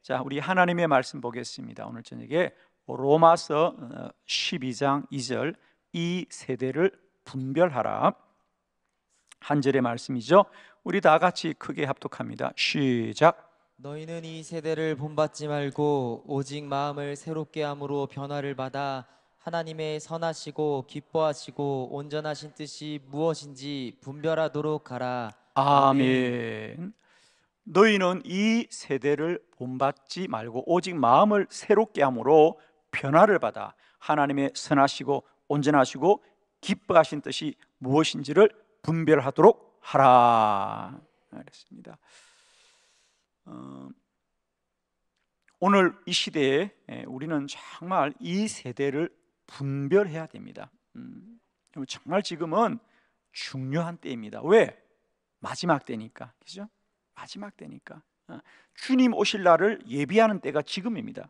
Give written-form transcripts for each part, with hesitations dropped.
자, 우리 하나님의 말씀 보겠습니다. 오늘 저녁에 로마서 12장 2절, 이 세대를 분별하라. 한 절의 말씀이죠. 우리 다 같이 크게 합독합니다. 시작. 너희는 이 세대를 본받지 말고 오직 마음을 새롭게 함으로 변화를 받아 하나님의 선하시고 기뻐하시고 온전하신 뜻이 무엇인지 분별하도록 하라. 아멘. 너희는 이 세대를 본받지 말고 오직 마음을 새롭게 함으로 변화를 받아 하나님의 선하시고 온전하시고 기뻐하신 뜻이 무엇인지를 분별하도록 하라. 그랬습니다. 오늘 이 시대에 우리는 정말 이 세대를 분별해야 됩니다. 정말 지금은 중요한 때입니다. 왜? 마지막 때니까, 그죠? 마지막 때니까. 주님 오실 날을 예비하는 때가 지금입니다.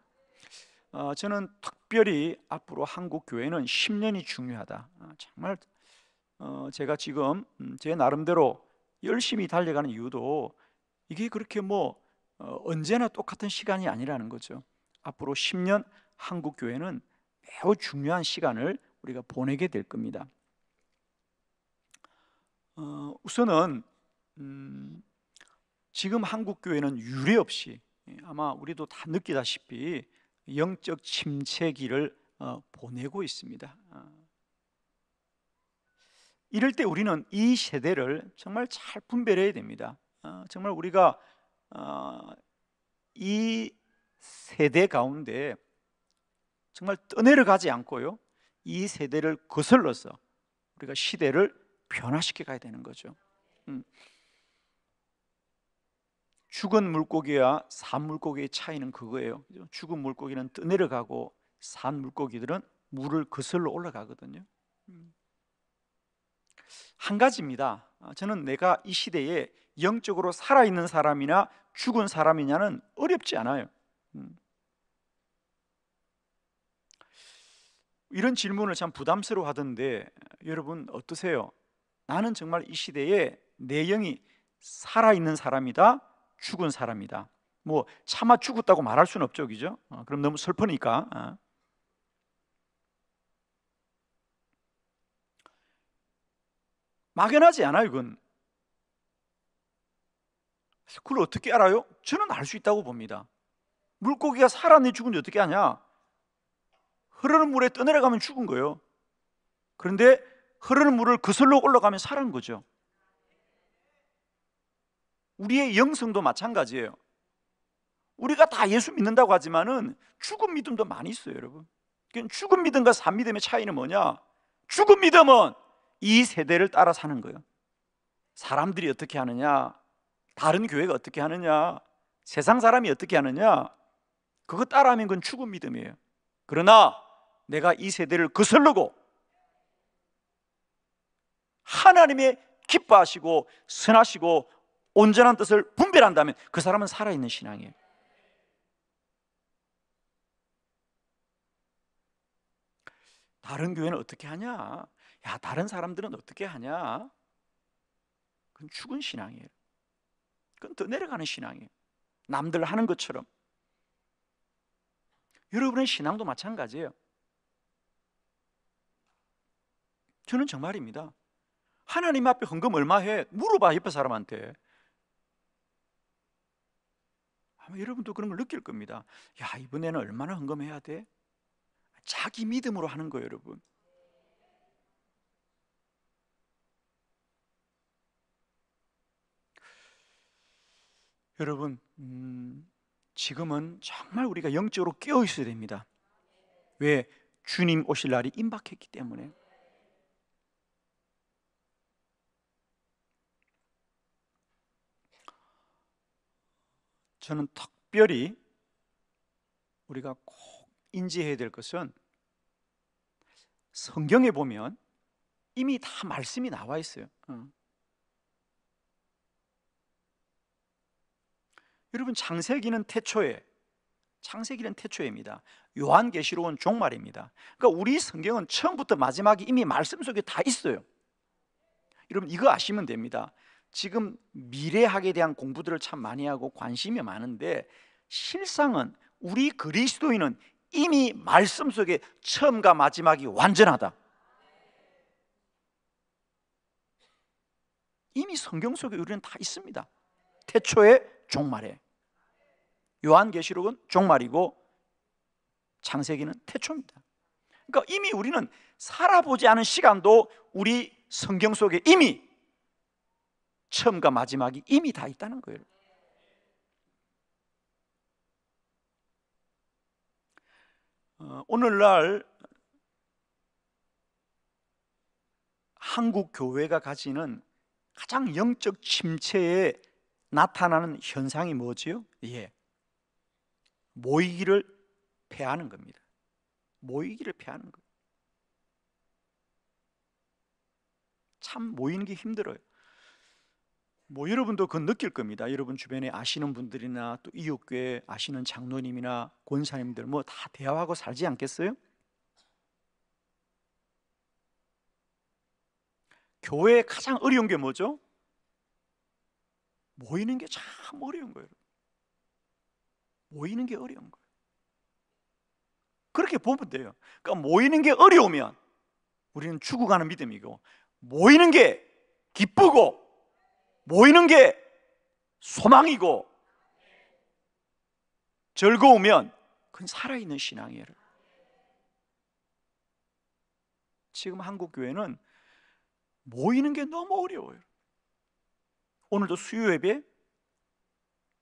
저는 특별히 앞으로 한국 교회는 10년이 중요하다. 정말 제가 지금 제 나름대로 열심히 달려가는 이유도 이게 그렇게 언제나 똑같은 시간이 아니라는 거죠. 앞으로 10년 한국 교회는 매우 중요한 시간을 우리가 보내게 될 겁니다. 우선은 지금 한국 교회는 유례 없이 아마 우리도 다 느끼다시피 영적 침체기를 보내고 있습니다. 이럴 때 우리는 이 세대를 정말 잘 분별해야 됩니다. 정말 우리가 이 세대 가운데 정말 떠내려가지 않고요, 이 세대를 거슬러서 우리가 시대를 변화시켜 가야 되는 거죠. 죽은 물고기와 산 물고기의 차이는 그거예요. 죽은 물고기는 떠내려가고 산 물고기들은 물을 거슬러 올라가거든요. 한 가지입니다. 저는 내가 이 시대에 영적으로 살아있는 사람이나 죽은 사람이냐는 어렵지 않아요. 이런 질문을 참 부담스러워 하던데 여러분 어떠세요? 나는 정말 이 시대에 내 영이 살아있는 사람이다, 죽은 사람이다. 차마 죽었다고 말할 수는 없죠, 그죠? 그럼 너무 슬프니까. 막연하지 않아요, 이건. 그걸 어떻게 알아요? 저는 알 수 있다고 봅니다. 물고기가 살았는지 죽은지 어떻게 아냐? 흐르는 물에 떠내려가면 죽은 거예요. 그런데 흐르는 물을 거슬러 올라가면 살은 거죠. 우리의 영성도 마찬가지예요. 우리가 다 예수 믿는다고 하지만은 죽은 믿음도 많이 있어요, 여러분. 죽은 믿음과 산 믿음의 차이는 뭐냐? 죽은 믿음은 이 세대를 따라 사는 거예요. 사람들이 어떻게 하느냐, 다른 교회가 어떻게 하느냐, 세상 사람이 어떻게 하느냐, 그거 따라하면 그건 죽은 믿음이에요. 그러나 내가 이 세대를 거슬르고 하나님의 기뻐하시고 선하시고 온전한 뜻을 분별한다면 그 사람은 살아있는 신앙이에요. 다른 교회는 어떻게 하냐? 야, 다른 사람들은 어떻게 하냐? 그건 죽은 신앙이에요. 그건 더 내려가는 신앙이에요. 남들 하는 것처럼. 여러분의 신앙도 마찬가지예요. 저는 정말입니다. 하나님 앞에 헌금 얼마 해? 물어봐, 옆에 사람한테. 아마 여러분도 그런 걸 느낄 겁니다. 야, 이번에는 얼마나 헌금해야 돼? 자기 믿음으로 하는 거예요, 여러분. 여러분, 지금은 정말 우리가 영적으로 깨어 있어야 됩니다. 왜? 주님 오실 날이 임박했기 때문에. 저는 특별히 우리가 꼭 인지해야 될 것은 성경에 보면 이미 다 말씀이 나와 있어요. 여러분, 창세기는 태초에입니다. 요한계시록은 종말입니다. 그러니까 우리 성경은 처음부터 마지막이 이미 말씀 속에 다 있어요. 여러분, 이거 아시면 됩니다. 지금 미래학에 대한 공부들을 참 많이 하고 관심이 많은데 실상은 우리 그리스도인은 이미 말씀 속에 처음과 마지막이 완전하다. 이미 성경 속에 우리는 다 있습니다. 태초에 종말에. 요한계시록은 종말이고 창세기는 태초입니다. 그러니까 이미 우리는 살아보지 않은 시간도 우리 성경 속에 이미 처음과 마지막이 이미 다 있다는 거예요. 오늘날 한국 교회가 가지는 가장 영적 침체에 나타나는 현상이 뭐지요? 예, 모이기를 패하는 겁니다. 모이기를 패하는 거예요. 참 모이는 게 힘들어요. 뭐 여러분도 그건 느낄 겁니다. 여러분 주변에 아시는 분들이나 또 이웃교회 아시는 장로님이나 권사님들 뭐 다 대화하고 살지 않겠어요? 교회에 가장 어려운 게 뭐죠? 모이는 게 참 어려운 거예요. 모이는 게 어려운 거예요. 그렇게 보면 돼요. 그러니까 모이는 게 어려우면 우리는 죽어가는 믿음이고, 모이는 게 기쁘고, 모이는 게 소망이고 즐거우면 그건 살아있는 신앙이에요. 지금 한국 교회는 모이는 게 너무 어려워요. 오늘도 수요 예배,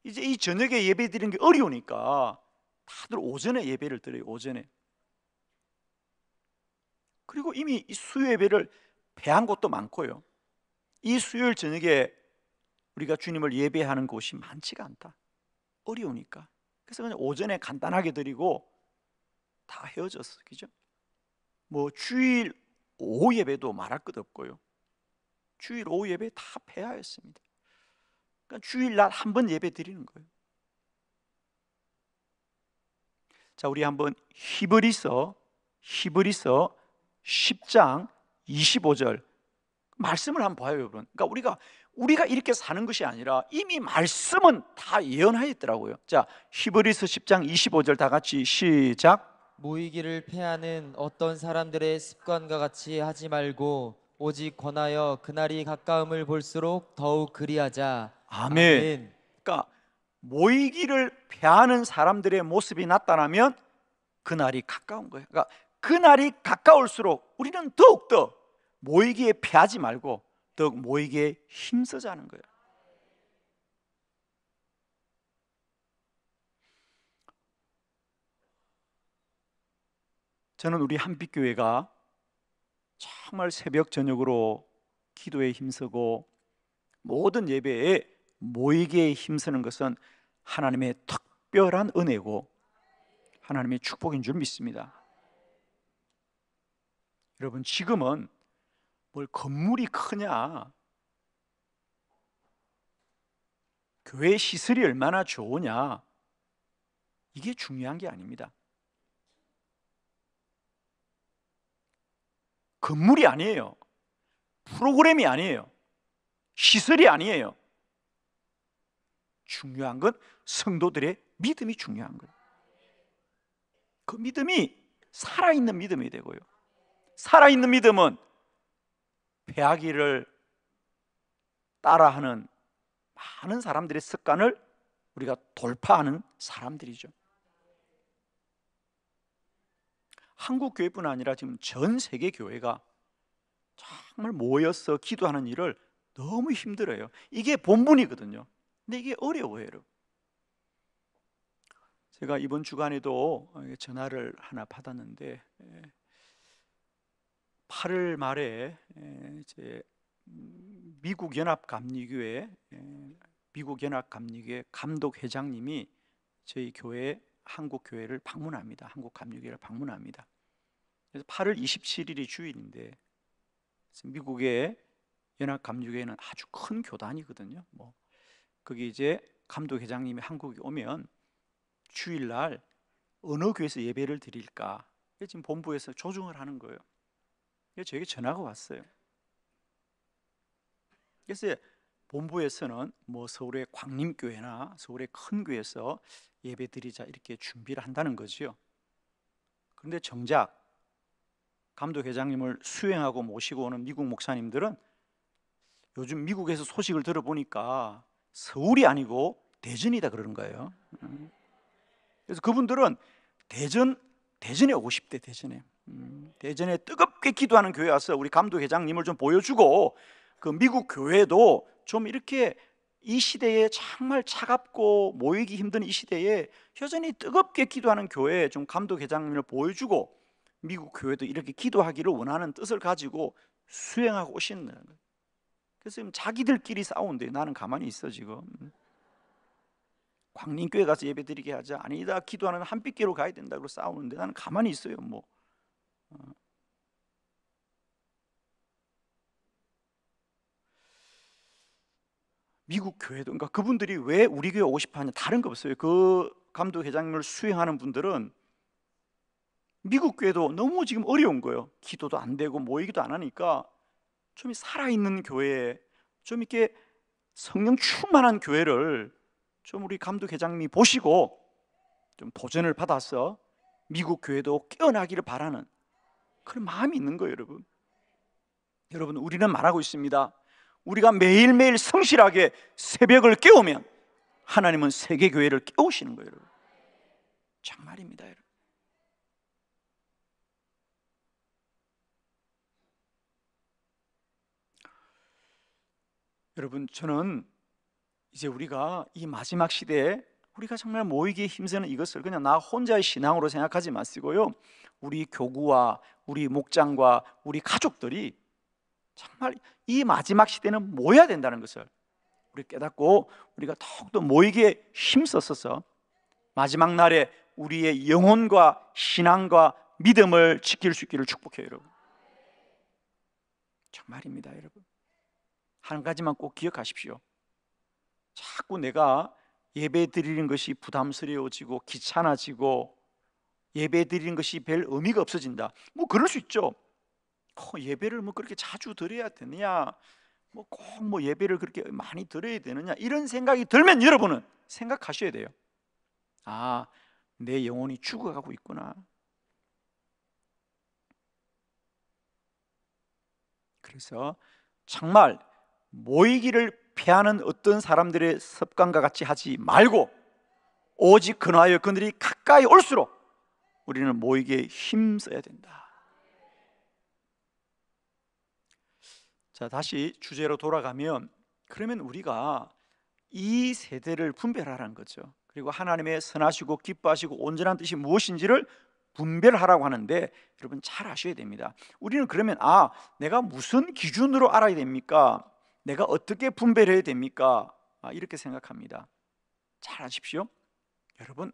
이제 이 저녁에 예배 드리는 게 어려우니까 다들 오전에 예배를 드려요. 오전에. 그리고 이미 이 수요 예배를 배한 곳도 많고요. 이 수요일 저녁에 우리가 주님을 예배하는 곳이 많지가 않다. 어려우니까. 그래서 그냥 오전에 간단하게 드리고 다 헤어졌어. 그죠? 뭐 주일 오후 예배도 말할 것 없고요. 주일 오후 예배 다 폐하였습니다. 그러니까 주일날 한 번 예배 드리는 거예요. 자, 우리 한번 히브리서 10장 25절 말씀을 한번 봐요, 여러분. 그러니까 우리가 이렇게 사는 것이 아니라 이미 말씀은 다 예언하였더라고요. 자, 히브리서 10장 25절 다 같이 시작. 모이기를 패하는 어떤 사람들의 습관과 같이 하지 말고 오직 권하여 그날이 가까움을 볼수록 더욱 그리하자. 아멘. 그러니까 모이기를 패하는 사람들의 모습이 나타나면 그날이 가까운 거예요. 그러니까 그날이 가까울수록 우리는 더욱더 모이기에 패하지 말고 더욱 모이기에 힘쓰자는 거예요. 저는 우리 한빛교회가 정말 새벽 저녁으로 기도에 힘쓰고 모든 예배에 모이기에 힘쓰는 것은 하나님의 특별한 은혜고 하나님의 축복인 줄 믿습니다. 여러분, 지금은 뭘 건물이 크냐, 교회 시설이 얼마나 좋으냐, 이게 중요한 게 아닙니다. 건물이 아니에요. 프로그램이 아니에요. 시설이 아니에요. 중요한 건 성도들의 믿음이 중요한 거예요. 그 믿음이 살아있는 믿음이 되고요. 살아있는 믿음은 패하기를 따라하는 많은 사람들의 습관을 우리가 돌파하는 사람들이죠. 한국 교회뿐 아니라 지금 전 세계 교회가 정말 모여서 기도하는 일을 너무 힘들어요. 이게 본분이거든요. 근데 이게 어려워요, 여러분. 제가 이번 주간에도 전화를 하나 받았는데 8월 말에 이제 미국 연합감리교회 감독 회장님이 저희 교회 한국 교회를 방문합니다. 한국 감리교회를 방문합니다. 그래서 8월 27일이 주일인데 미국의 연합감리교회는 아주 큰 교단이거든요. 뭐 거기 이제 감독 회장님이 한국에 오면 주일날 어느 교회에서 예배를 드릴까 지금 본부에서 조정을 하는 거예요. 그래서 저에게 전화가 왔어요. 그래서 본부에서는 뭐 서울의 광림교회나 서울의 큰 교회에서 예배 드리자 이렇게 준비를 한다는 거지요. 그런데 정작 감독회장님을 수행하고 모시고 오는 미국 목사님들은 요즘 미국에서 소식을 들어보니까 서울이 아니고 대전이다 그러는 거예요. 그래서 그분들은 대전에 오고 싶대. 대전에 뜨겁게 기도하는 교회 와서 우리 감독회장님을 좀 보여주고, 그 미국 교회도 좀 이렇게 이 시대에 정말 차갑고 모이기 힘든 이 시대에 여전히 뜨겁게 기도하는 교회에 좀 감독회장님을 보여주고, 미국 교회도 이렇게 기도하기를 원하는 뜻을 가지고 수행하고 오신다는 거예요. 그래서 지금 자기들끼리 싸우는데 나는 가만히 있어. 지금 광림교회 가서 예배 드리게 하자, 아니다 기도하는 한빛교회로 가야 된다고 싸우는데 나는 가만히 있어요. 뭐 미국 교회도, 그러니까 그분들이 왜 우리 교회 오고 싶어 하냐, 다른 거 없어요. 그 감독회장님을 수행하는 분들은 미국 교회도 너무 지금 어려운 거예요. 기도도 안 되고 모이기도 안 하니까 좀 살아있는 교회, 좀 이렇게 성령 충만한 교회를 좀 우리 감독회장님이 보시고 좀 도전을 받아서 미국 교회도 깨어나기를 바라는 그런 마음이 있는 거예요. 여러분 우리는 말하고 있습니다. 우리가 매일매일 성실하게 새벽을 깨우면 하나님은 세계 교회를 깨우시는 거예요. 여러분 정말입니다. 여러분 저는 이제 우리가 이 마지막 시대에 우리가 정말 모이기에 힘쓰는 이것을 그냥 나 혼자의 신앙으로 생각하지 마시고요, 우리 교구와 우리 목장과 우리 가족들이 정말 이 마지막 시대는 모여야 된다는 것을 우리 깨닫고 우리가 더욱더 모이기에 힘써서 마지막 날에 우리의 영혼과 신앙과 믿음을 지킬 수 있기를 축복해요. 여러분 정말입니다. 여러분 한 가지만 꼭 기억하십시오. 자꾸 내가 예배 드리는 것이 부담스러워지고 귀찮아지고 예배 드리는 것이 별 의미가 없어진다, 뭐 그럴 수 있죠. 예배를 뭐 그렇게 자주 드려야 되느냐, 뭐 꼭 뭐 예배를 그렇게 많이 드려야 되느냐, 이런 생각이 들면 여러분은 생각하셔야 돼요. 아, 내 영혼이 죽어가고 있구나. 그래서 정말 모이기를 피하는 어떤 사람들의 습관과 같이 하지 말고 오직 그나하여 그들이 가까이 올수록 우리는 모이기에 힘써야 된다. 자, 다시 주제로 돌아가면, 그러면 우리가 이 세대를 분별하라는 거죠. 그리고 하나님의 선하시고 기뻐하시고 온전한 뜻이 무엇인지를 분별하라고 하는데, 여러분 잘 아셔야 됩니다. 우리는 그러면 내가 무슨 기준으로 알아야 됩니까? 내가 어떻게 분별해야 됩니까? 이렇게 생각합니다. 잘 아십시오. 여러분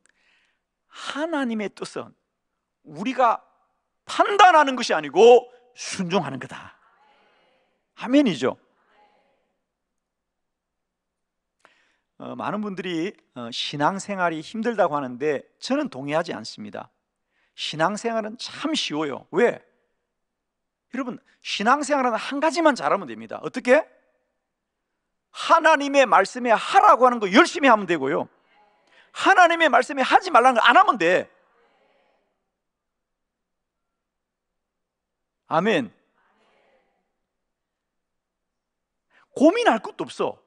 하나님의 뜻은 우리가 판단하는 것이 아니고 순종하는 거다. 아멘이죠. 많은 분들이 신앙생활이 힘들다고 하는데 저는 동의하지 않습니다. 신앙생활은 참 쉬워요. 왜? 여러분 신앙생활은 한 가지만 잘하면 됩니다. 어떻게? 하나님의 말씀에 하라고 하는 거 열심히 하면 되고요, 하나님의 말씀에 하지 말라는 거 안 하면 돼. 아멘. 고민할 것도 없어.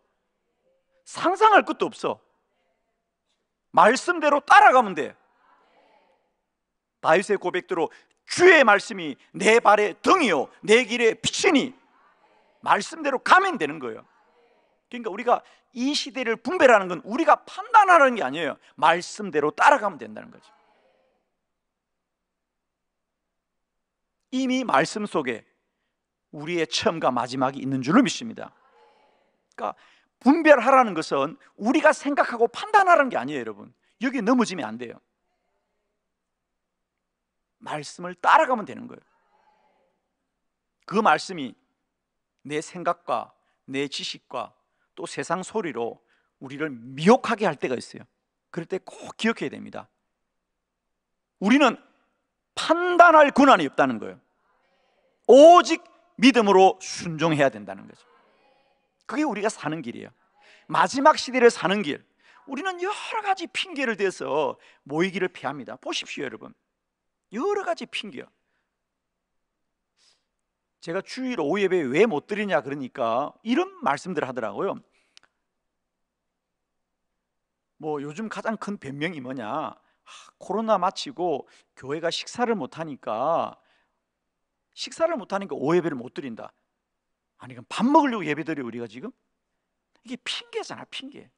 상상할 것도 없어. 말씀대로 따라가면 돼. 다윗의 고백대로 주의 말씀이 내 발의 등이요 내 길의 빛이니, 말씀대로 가면 되는 거예요. 그러니까 우리가 이 시대를 분별하는 건 우리가 판단하는 게 아니에요. 말씀대로 따라가면 된다는 거죠. 이미 말씀 속에 우리의 처음과 마지막이 있는 줄로 믿습니다. 그러니까 분별하라는 것은 우리가 생각하고 판단하라는 게 아니에요. 여러분 여기 넘어지면 안 돼요. 말씀을 따라가면 되는 거예요. 그 말씀이 내 생각과 내 지식과 또 세상 소리로 우리를 미혹하게 할 때가 있어요. 그럴 때 꼭 기억해야 됩니다. 우리는 판단할 권한이 없다는 거예요. 오직 믿음으로 순종해야 된다는 거죠. 그게 우리가 사는 길이에요. 마지막 시대를 사는 길. 우리는 여러 가지 핑계를 대서 모이기를 피합니다. 보십시오, 여러분. 여러 가지 핑계. 제가 주일 오후 예배 왜 못 드리냐 그러니까 이런 말씀들을 하더라고요. 뭐 요즘 가장 큰 변명이 뭐냐, 코로나 마치고 교회가 식사를 못하니까 오후 예배를 못 드린다. 아니 그럼 밥 먹으려고 예배 드려 우리가 지금? 이게 핑계잖아, 핑계.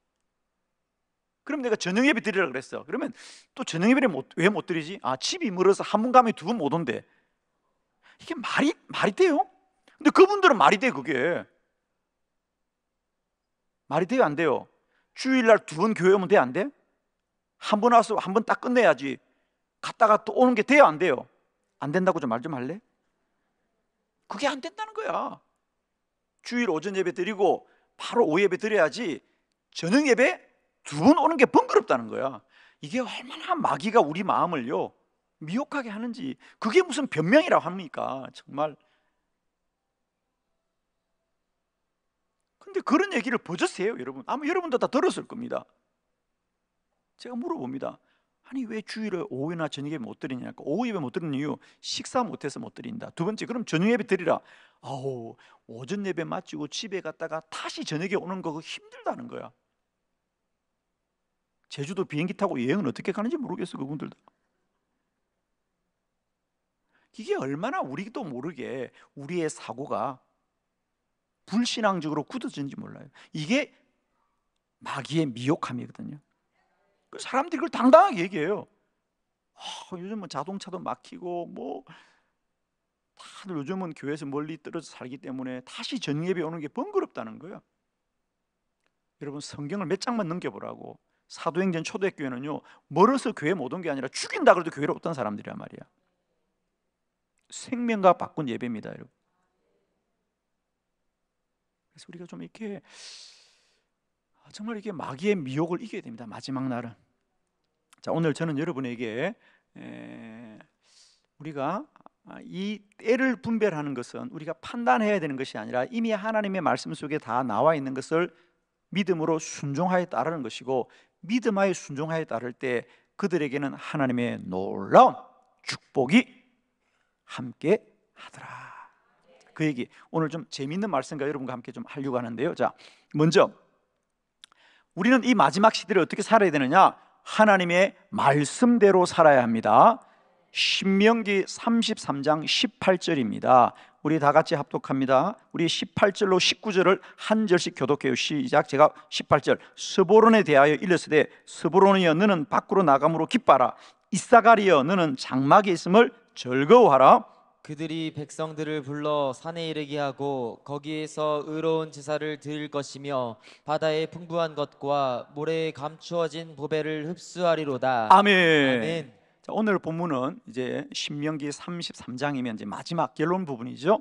그럼 내가 저녁 예배 드리라 그랬어. 그러면 또 저녁 예배를 왜 못 드리지? 집이 멀어서 한 번 가면 두 번 못 온대. 이게 말이 돼요? 근데 그분들은 말이 돼. 그게 말이 돼요, 안 돼요? 주일날 두 번 교회 오면 돼, 안 돼? 한 번 와서 한 번 딱 끝내야지. 갔다가 또 오는 게 돼요, 안 돼요? 안 된다고 좀 말 좀 할래? 그게 안 된다는 거야. 주일 오전 예배 드리고 바로 오후 예배 드려야지 저녁 예배 두 번 오는 게 번거롭다는 거야. 이게 얼마나 마귀가 우리 마음을요 미혹하게 하는지. 그게 무슨 변명이라고 합니까? 정말. 근데 그런 얘기를 버젓해요, 여러분. 아마 여러분도 다 들었을 겁니다. 제가 물어봅니다. 아니 왜 주일에 오후나 저녁에 못 드리냐니까. 오후 예배 못 드리는 이유, 식사 못해서 못 드린다. 두 번째, 그럼 저녁 예배 드리라. 오전 예배 마치고 집에 갔다가 다시 저녁에 오는 거 힘들다는 거야. 제주도 비행기 타고 여행은 어떻게 가는지 모르겠어, 그분들도. 이게 얼마나 우리도 모르게 우리의 사고가 불신앙적으로 굳어진지 몰라요. 이게 마귀의 미혹함이거든요. 사람들이 그걸 당당하게 얘기해요. 요즘은 자동차도 막히고 뭐 다들 요즘은 교회에서 멀리 떨어져 살기 때문에 다시 저녁 예배 오는 게 번거롭다는 거예요. 여러분 성경을 몇 장만 넘겨보라고. 사도행전 초대교회는요 멀어서 교회 못 온 게 아니라 죽인다 그래도 교회로 없던 사람들이란 말이야. 생명과 바꾼 예배입니다, 여러분. 그래서 우리가 좀 이렇게 정말 이게 마귀의 미혹을 이겨야 됩니다. 마지막 날은. 자, 오늘 저는 여러분에게 우리가 이 때를 분별하는 것은 우리가 판단해야 되는 것이 아니라 이미 하나님의 말씀 속에 다 나와 있는 것을 믿음으로 순종하여 따르는 것이고, 믿음하여 순종하여 따를 때 그들에게는 하나님의 놀라운 축복이 함께 하더라. 그 얘기 오늘 좀 재미있는 말씀과 여러분과 함께 좀 하려고 하는데요. 자, 먼저 우리는 이 마지막 시대를 어떻게 살아야 되느냐? 하나님의 말씀대로 살아야 합니다. 신명기 33장 18절입니다. 우리 다 같이 합독합니다. 우리 18절로 19절을 한 절씩 교독해요. 시작. 제가 18절. 스보론에 대하여 일렀으되 스보론이여 너는 밖으로 나감으로 기뻐하라. 이사가리여 너는 장막에 있음을 즐거워하라. 그들이 백성들을 불러 산에 이르게 하고 거기에서 의로운 제사를 드릴 것이며 바다의 풍부한 것과 모래에 감추어진 보배를 흡수하리로다. 아멘. 아멘. 자, 오늘 본문은 이제 신명기 33장이면 이제 마지막 결론 부분이죠.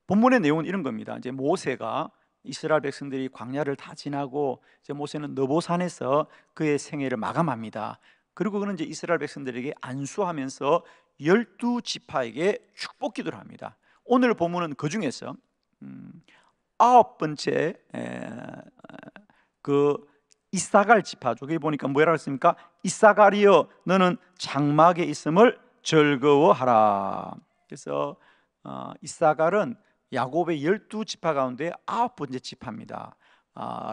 본문의 내용은 이런 겁니다. 이제 모세가 이스라엘 백성들이 광야를 다 지나고 이제 모세는 느보산에서 그의 생애를 마감합니다. 그리고 그는 이제 이스라엘 백성들에게 안수하면서 12지파에게 축복 기도를 합니다. 오늘 본문은 그 중에서 9번째 그 이사갈 지파죠. 거기 보니까 뭐라고 했습니까? 이사갈이여 너는 장막에 있음을 즐거워하라. 그래서 이사갈은 야곱의 12지파 가운데 9번째 지파입니다.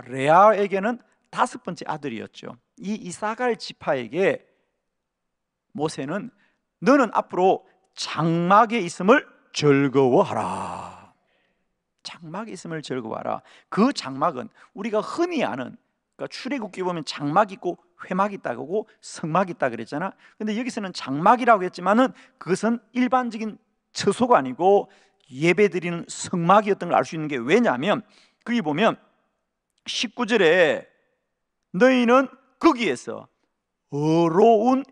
레아에게는 5번째 아들이었죠. 이 이사갈 지파에게 모세는 너는 앞으로 장막에 있음을 즐거워하라. 장막에 있음을 즐거워하라. 그 장막은 우리가 흔히 아는, 그러니까 출애굽기 보면 장막 있고 회막 있다고 성막 있다 그랬잖아. 근데 여기서는 장막이라고 했지만은 그것은 일반적인 처소가 아니고 예배드리는 성막이었던 걸 알 수 있는 게, 왜냐하면 거기 보면 19절에 너희는 거기에서 어로운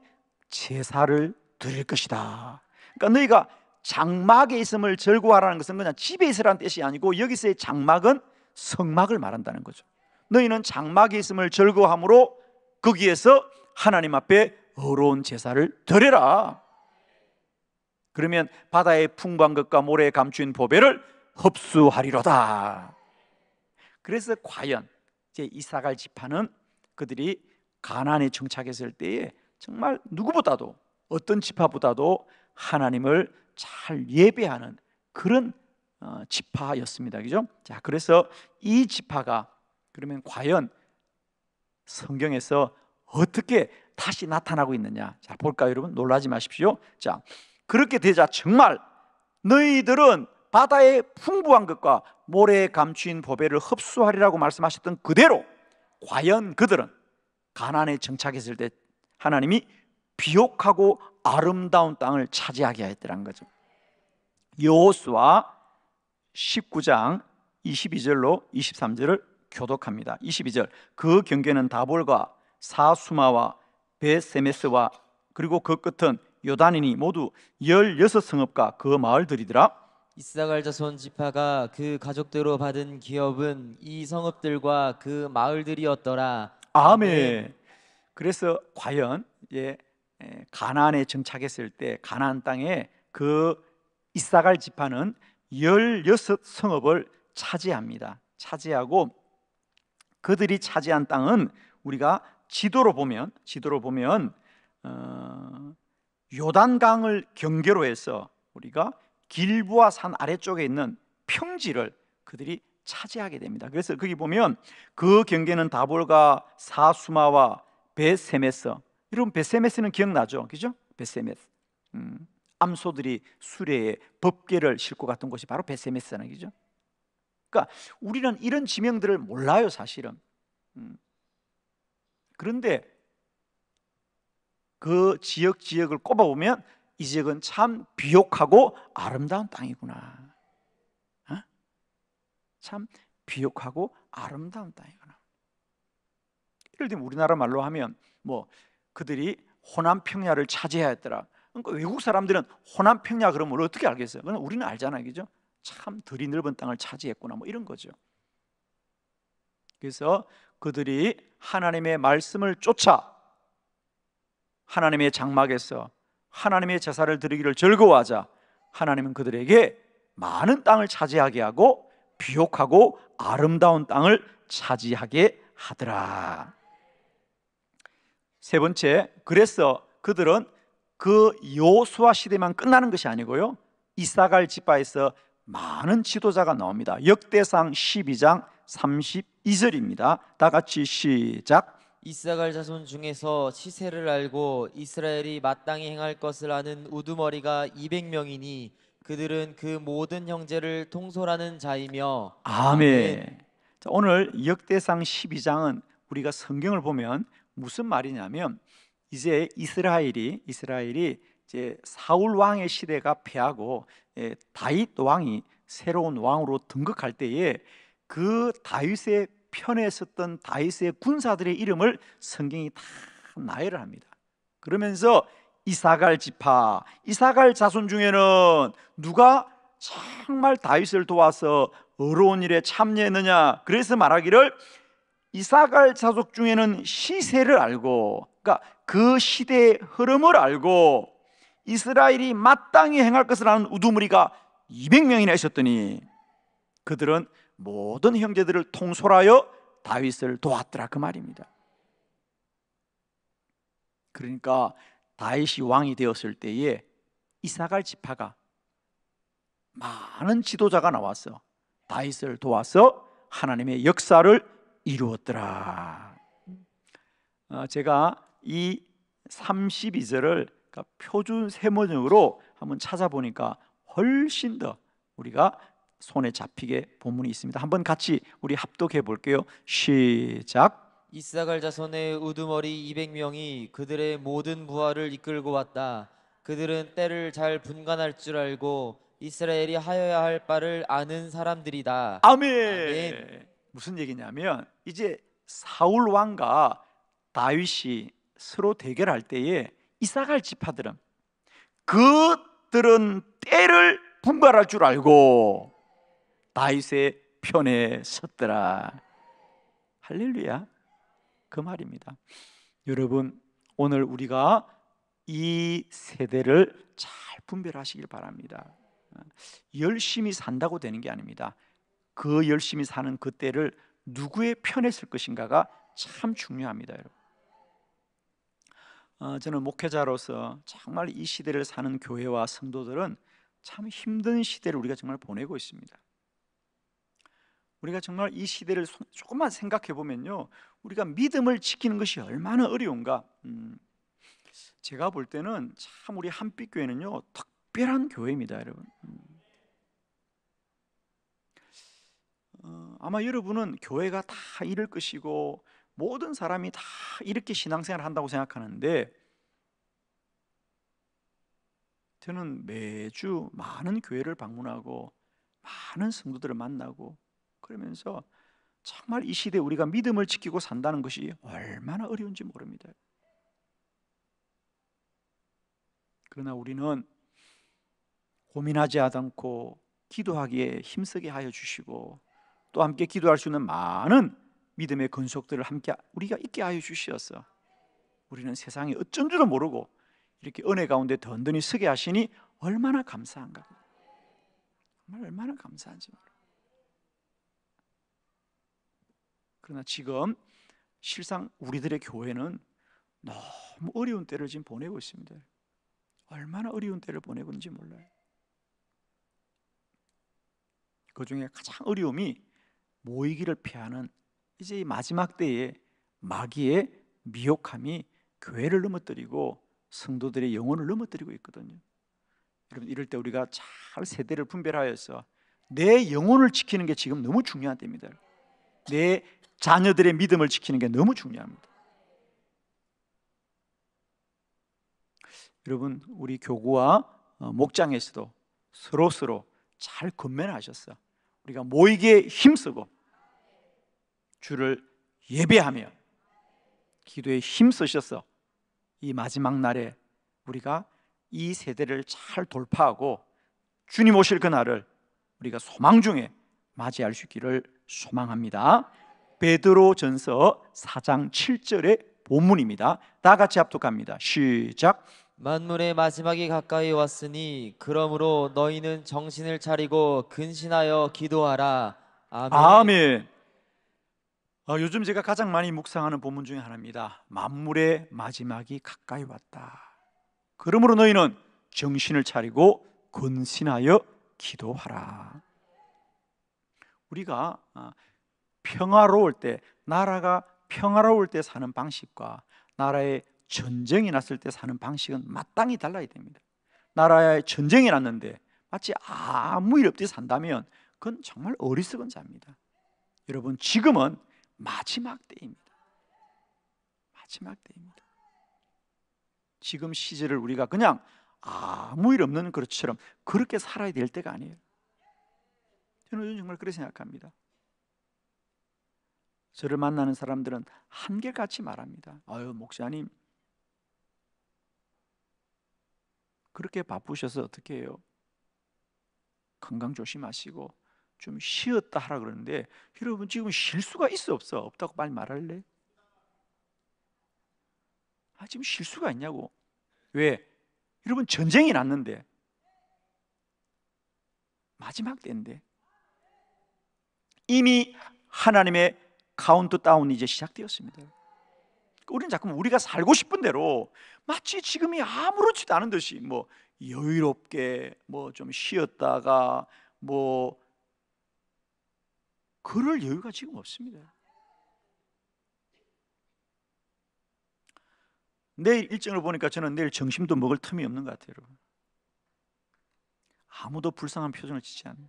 제사를 드릴 것이다. 그러니까 너희가 장막에 있음을 즐거워하라는 것은 그냥 집에 있으라는 뜻이 아니고 여기서의 장막은 성막을 말한다는 거죠. 너희는 장막에 있음을 즐거워함으로 거기에서 하나님 앞에 어로운 제사를 드려라. 그러면 바다의 풍부한 것과 모래에 감춘 보배를 흡수하리로다. 그래서 과연 이제 이사갈 지파는 그들이 가나안에 정착했을 때에 정말 누구보다도 어떤 지파보다도 하나님을 잘 예배하는 그런 지파였습니다. 그죠? 자, 그래서 이 지파가 그러면 과연 성경에서 어떻게 다시 나타나고 있느냐? 자, 볼까요, 여러분? 놀라지 마십시오. 자, 그렇게 되자 정말 너희들은 바다의 풍부한 것과 모래에 감추인 보배를 흡수하리라고 말씀하셨던 그대로 과연 그들은 가나안에 정착했을 때 하나님이 비옥하고 아름다운 땅을 차지하게 하였더라는 거죠. 여호수아 19장 22절로 23절을 교독합니다. 22절, 그 경계는 다볼과 사수마와 베세메스와 그리고 그 끝은 요단이니 모두 16성읍과 그 마을들이더라. 이사갈 자손 지파가 그 가족대로 받은 기업은 이 성읍들과 그 마을들이었더라. 아멘. 그래서 과연 가나안에 정착했을 때 가나안 땅에 그 이사갈 지파는 16성읍을 차지합니다. 차지하고 그들이 차지한 땅은 우리가 지도로 보면 요단강을 경계로 해서 우리가 길보아 산 아래쪽에 있는 평지를 그들이 차지하게 됩니다. 그래서 거기 보면 그 경계는 다볼과 사수마와 베세메스. 여러분 베세메스는 기억나죠? 그죠? 베세메스. 암소들이 수레에 법궤를 싣고 갔던 곳이 바로 베세메스잖아요. 그죠? 그러니까 우리는 이런 지명들을 몰라요, 사실은. 그런데 그 지역을 꼽아보면 이 지역은 참 비옥하고 아름다운 땅이구나. 참 비옥하고 아름다운 땅이구나. 예를 들면 우리나라 말로 하면 뭐 그들이 호남 평야를 차지해야 했더라. 그러니까 외국 사람들은 호남 평야 그러면 어떻게 알겠어요? 그러나 우리는 알잖아요, 그죠? 참 들이 넓은 땅을 차지했구나, 뭐 이런 거죠. 그래서 그들이 하나님의 말씀을 쫓아 하나님의 장막에서 하나님의 제사를 드리기를 즐거워하자 하나님은 그들에게 많은 땅을 차지하게 하고 비옥하고 아름다운 땅을 차지하게 하더라. 세 번째, 그래서 그들은 그 여호수아 시대만 끝나는 것이 아니고요, 이사갈 지파에서 많은 지도자가 나옵니다. 역대상 12장 32절입니다. 다 같이 시작. 이사갈 자손 중에서 시세를 알고 이스라엘이 마땅히 행할 것을 아는 우두머리가 200명이니 그들은 그 모든 형제를 통솔하는 자이며. 아멘. 자, 오늘 역대상 12장은 우리가 성경을 보면 무슨 말이냐면 이제 이스라엘이 이제 사울 왕의 시대가 패하고 다윗 왕이 새로운 왕으로 등극할 때에 그 다윗의 편에 섰던 다윗의 군사들의 이름을 성경이 다 나열을 합니다. 그러면서 이사갈 지파, 이사갈 자손 중에는 누가 정말 다윗을 도와서 어려운 일에 참여했느냐? 그래서 말하기를 이사갈 자손 중에는 시세를 알고, 그러니까 그 시대의 흐름을 알고 이스라엘이 마땅히 행할 것을 아는 우두머리가 200명이나 있었더니 그들은 모든 형제들을 통솔하여 다윗을 도왔더라, 그 말입니다. 그러니까 다윗이 왕이 되었을 때에 이사갈 지파가 많은 지도자가 나와서 다윗을 도와서 하나님의 역사를 이루었더라. 제가 이 32절을 표준 세번역으로 한번 찾아보니까 훨씬 더 우리가 손에 잡히게 본문이 있습니다. 한번 같이 우리 합독해 볼게요. 시작. 이사갈 자손의 우두머리 200명이 그들의 모든 부하를 이끌고 왔다. 그들은 때를 잘 분간할 줄 알고 이스라엘이 하여야 할 바를 아는 사람들이다. 아멘. 아멘. 무슨 얘기냐면 이제 사울 왕과 다윗이 서로 대결할 때에 이사갈 지파들은 그들은 때를 분간할 줄 알고 다윗의 편에 섰더라. 할렐루야. 그 말입니다. 여러분, 오늘 우리가 이 세대를 잘 분별하시길 바랍니다. 열심히 산다고 되는 게 아닙니다. 그 열심히 사는 그 때를 누구의 편에 설 것인가가 참 중요합니다, 여러분. 저는 목회자로서 정말 이 시대를 사는 교회와 성도들은 참 힘든 시대를 우리가 정말 보내고 있습니다. 우리가 정말 이 시대를 조금만 생각해 보면요, 우리가 믿음을 지키는 것이 얼마나 어려운가. 제가 볼 때는 참 우리 한빛교회는요 특별한 교회입니다, 여러분. 아마 여러분은 교회가 다 이럴 것이고 모든 사람이 다 이렇게 신앙생활을 한다고 생각하는데, 저는 매주 많은 교회를 방문하고 많은 성도들을 만나고 그러면서 정말 이 시대에 우리가 믿음을 지키고 산다는 것이 얼마나 어려운지 모릅니다. 그러나 우리는 고민하지 않고 기도하기에 힘쓰게 하여 주시고, 또 함께 기도할 수 있는 많은 믿음의 근속들을 함께 우리가 있게 하여 주시어서 우리는 세상에 어쩐 줄을 모르고 이렇게 은혜 가운데 든든히 서게 하시니 얼마나 감사한가. 정말 얼마나 감사한지 모릅니다. 그러나 지금 실상 우리들의 교회는 너무 어려운 때를 지금 보내고 있습니다. 얼마나 어려운 때를 보내고 있는지 몰라요. 그 중에 가장 어려움이 모이기를 피하는 이제 이 마지막 때에 마귀의 미혹함이 교회를 넘어뜨리고 성도들의 영혼을 넘어뜨리고 있거든요. 여러분, 이럴 때 우리가 잘 세대를 분별하여서 내 영혼을 지키는 게 지금 너무 중요한 때입니다. 내 자녀들의 믿음을 지키는 게 너무 중요합니다. 여러분, 우리 교구와 목장에서도 서로 잘 건면하셨어. 우리가 모이기에 힘쓰고 주를 예배하며 기도에 힘쓰셔서 이 마지막 날에 우리가 이 세대를 잘 돌파하고 주님 오실 그날을 우리가 소망 중에 맞이할 수 있기를 소망합니다. 베드로전서 4장 7절의 본문입니다. 다 같이 합독합니다. 시작. 만물의 마지막이 가까이 왔으니 그러므로 너희는 정신을 차리고 근신하여 기도하라. 아멘. 아멘. 요즘 제가 가장 많이 묵상하는 본문 중에 하나입니다. 만물의 마지막이 가까이 왔다. 그러므로 너희는 정신을 차리고 근신하여 기도하라. 우리가 평화로울 때, 나라가 평화로울 때 사는 방식과 나라에 전쟁이 났을 때 사는 방식은 마땅히 달라야 됩니다. 나라에 전쟁이 났는데 마치 아무 일 없이 산다면 그건 정말 어리석은 자입니다. 여러분, 지금은 마지막 때입니다. 마지막 때입니다. 지금 시절을 우리가 그냥 아무 일 없는 것처럼 그렇게 살아야 될 때가 아니에요. 저는 정말 그렇게 생각합니다. 저를 만나는 사람들은 한결같이 말합니다. 아유, 목사님 그렇게 바쁘셔서 어떻게 해요? 건강 조심하시고 좀 쉬었다 하라 그러는데, 여러분 지금 쉴 수가 있어 없어? 없다고 빨리 말할래? 지금 쉴 수가 있냐고. 왜? 여러분 전쟁이 났는데, 마지막 때인데 이미 하나님의 카운트다운이 이제 시작되었습니다. 우리는 자꾸 우리가 살고 싶은 대로 마치 지금이 아무렇지도 않은 듯이 뭐 여유롭게 뭐 좀 쉬었다가 뭐 그럴 여유가 지금 없습니다. 내일 일정을 보니까 저는 내일 점심도 먹을 틈이 없는 것 같아요. 여러분. 아무도 불쌍한 표정을 짓지 않는.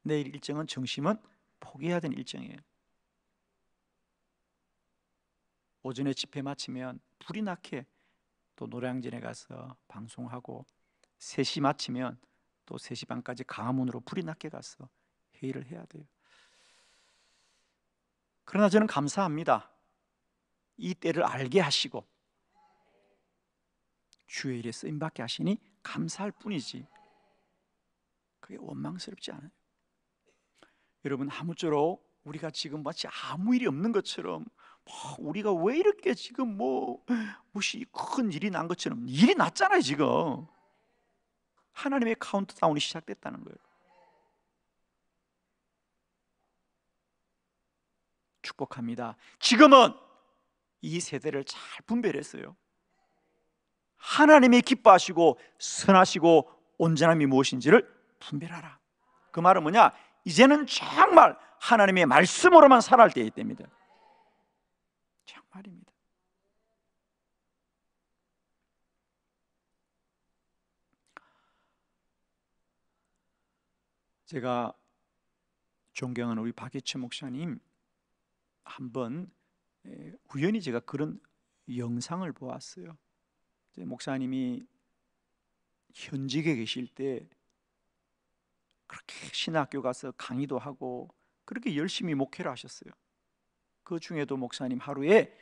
내일 일정은 점심은 포기해야 되는 일정이에요. 오전에 집회 마치면 불이 나게 또 노래장전에 가서 방송하고, 3시 마치면 또 3시 반까지 강화문으로 불이 나게 가서 회의를 해야 돼요. 그러나 저는 감사합니다. 이 때를 알게 하시고 주의 일에 쓰임받게 하시니 감사할 뿐이지 그게 원망스럽지 않아요. 여러분, 아무쪼록 우리가 지금 마치 아무 일이 없는 것처럼 우리가 왜 이렇게 지금 무엇이 큰 일이 난 것처럼, 일이 났잖아요. 지금 하나님의 카운트다운이 시작됐다는 거예요. 축복합니다. 지금은 이 세대를 잘 분별했어요. 하나님이 기뻐하시고 선하시고 온전함이 무엇인지를 분별하라. 그 말은 뭐냐? 이제는 정말 하나님의 말씀으로만 살아갈 때이기 때입니다. 정말입니다. 제가 존경하는 우리 박예천 목사님 한번 우연히 제가 그런 영상을 보았어요. 목사님이 현직에 계실 때 그렇게 신학교 가서 강의도 하고 그렇게 열심히 목회를 하셨어요. 그 중에도 목사님 하루에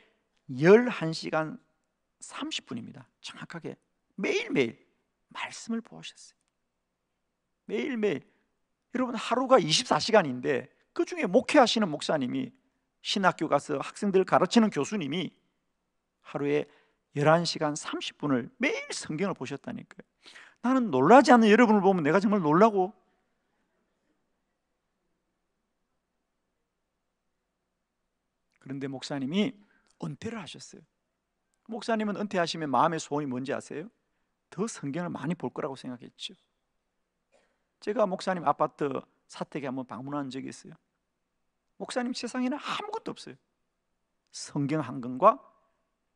11시간 30분입니다. 정확하게 매일매일 말씀을 보셨어요. 매일매일. 여러분 하루가 24시간인데 그 중에 목회하시는 목사님이, 신학교 가서 학생들 가르치는 교수님이 하루에 11시간 30분을 매일 성경을 보셨다니까요. 나는 놀라지 않는 여러분을 보면 내가 정말 놀라고, 그런데 목사님이 은퇴를 하셨어요. 목사님은 은퇴하시면 마음의 소원이 뭔지 아세요? 더 성경을 많이 볼 거라고 생각했죠. 제가 목사님 아파트 사택에 한번 방문한 적이 있어요. 목사님 세상에는 아무것도 없어요. 성경 한 권과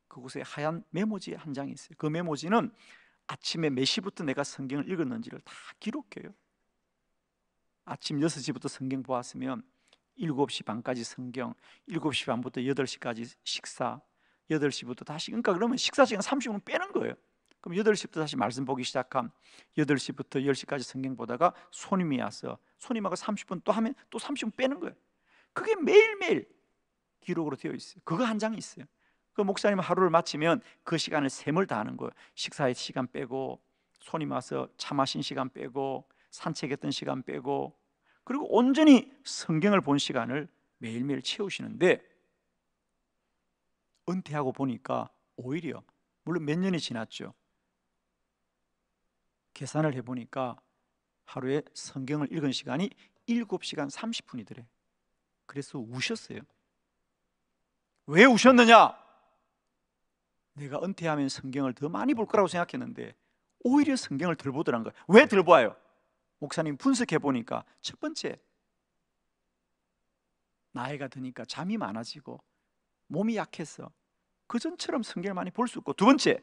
그곳에 하얀 메모지 한 장이 있어요. 그 메모지는 아침에 몇 시부터 내가 성경을 읽었는지를 다 기록해요. 아침 6시부터 성경 보았으면 7시 반까지 성경, 7시 반부터 8시까지 식사, 8시부터 다시, 그러니까 그러면 식사 시간 30분 빼는 거예요. 그럼 8시부터 다시 말씀 보기 시작함, 8시부터 10시까지 성경 보다가 손님이 와서 손님하고 30분 또 하면 또 30분 빼는 거예요. 그게 매일매일 기록으로 되어 있어요. 그거 한 장이 있어요. 그 목사님 하루를 마치면 그 시간을 셈을 다하는 거예요. 식사의 시간 빼고, 손님 와서 차 마신 시간 빼고, 산책했던 시간 빼고, 그리고 온전히 성경을 본 시간을 매일매일 채우시는데, 은퇴하고 보니까 오히려, 물론 몇 년이 지났죠, 계산을 해보니까 하루에 성경을 읽은 시간이 7시간 30분이더래. 그래서 우셨어요. 왜 우셨느냐? 내가 은퇴하면 성경을 더 많이 볼 거라고 생각했는데 오히려 성경을 덜 보더란 거예요. 왜 덜 봐요? 목사님 분석해 보니까, 첫 번째, 나이가 드니까 잠이 많아지고 몸이 약해서 그전처럼 성경을 많이 볼 수 없고, 두 번째,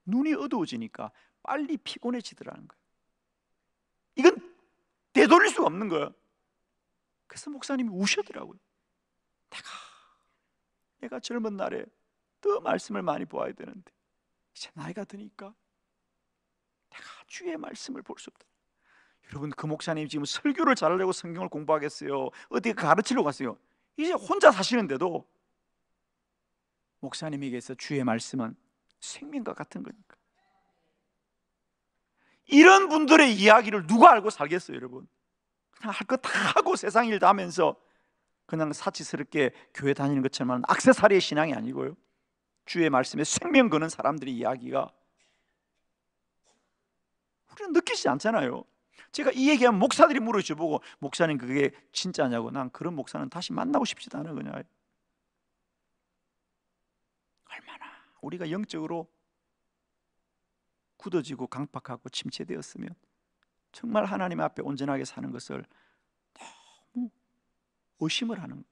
눈이 어두워지니까 빨리 피곤해지더라는 거예요. 이건 되돌릴 수가 없는 거예요. 그래서 목사님이 우시더라고요. 내가 젊은 날에 더 말씀을 많이 보아야 되는데 이제 나이가 드니까 내가 주의 말씀을 볼 수 없다. 여러분, 그 목사님 지금 설교를 잘하려고 성경을 공부하겠어요? 어디 가르치려고 갔어요? 이제 혼자 사시는데도 목사님에게서 주의 말씀은 생명과 같은 거니까. 이런 분들의 이야기를 누가 알고 살겠어요, 여러분? 그냥 할 거 다 하고 세상 일 다 하면서 그냥 사치스럽게 교회 다니는 것처럼 액세서리의 신앙이 아니고요, 주의 말씀에 생명 거는 사람들의 이야기가 우리는 느끼지 않잖아요. 제가 이 얘기하면 목사들이 물어줘 보고, 목사님 그게 진짜냐고. 난 그런 목사는 다시 만나고 싶지도 않아. 그냥 얼마나 우리가 영적으로 굳어지고 강팍하고 침체되었으면 정말 하나님 앞에 온전하게 사는 것을 너무 의심을 하는 거예요.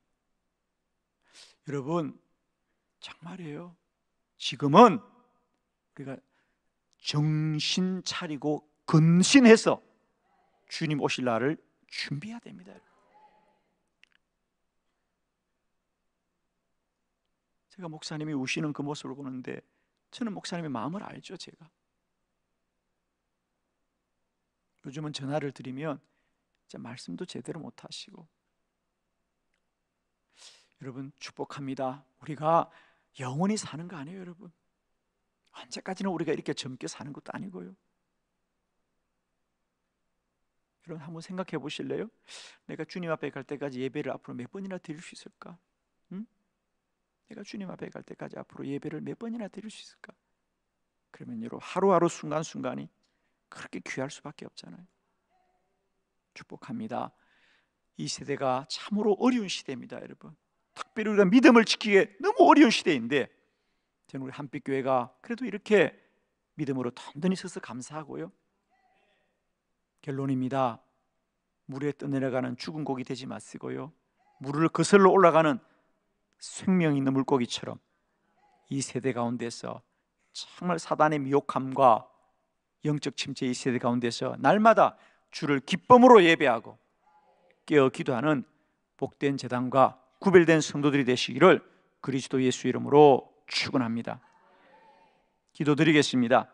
여러분, 정말이에요. 지금은 우리가 정신 차리고 근신해서 주님 오실 날을 준비해야 됩니다. 제가 목사님이 우시는 그 모습을 보는데 저는 목사님의 마음을 알죠. 제가 요즘은 전화를 드리면 진짜 말씀도 제대로 못 하시고, 여러분 축복합니다. 우리가 영원히 사는 거 아니에요, 여러분. 언제까지는 우리가 이렇게 젊게 사는 것도 아니고요. 여러분 한번 생각해 보실래요? 내가 주님 앞에 갈 때까지 예배를 앞으로 몇 번이나 드릴 수 있을까? 응? 내가 주님 앞에 갈 때까지 앞으로 예배를 몇 번이나 드릴 수 있을까? 그러면 여러분 하루하루 순간순간이 그렇게 귀할 수밖에 없잖아요. 축복합니다. 이 세대가 참으로 어려운 시대입니다, 여러분. 특별히 우리가 믿음을 지키기에 너무 어려운 시대인데 저는 우리 한빛교회가 그래도 이렇게 믿음으로 든든히 서서 감사하고요. 결론입니다. 물에 떠내려가는 죽은 고기 되지 마시고요, 물을 거슬러 올라가는 생명 있는 물고기처럼 이 세대 가운데서 정말 사단의 미혹함과 영적 침체 이 세대 가운데서 날마다 주를 기쁨으로 예배하고 깨어 기도하는 복된 제단과 구별된 성도들이 되시기를 그리스도 예수 이름으로 축원합니다. 기도드리겠습니다.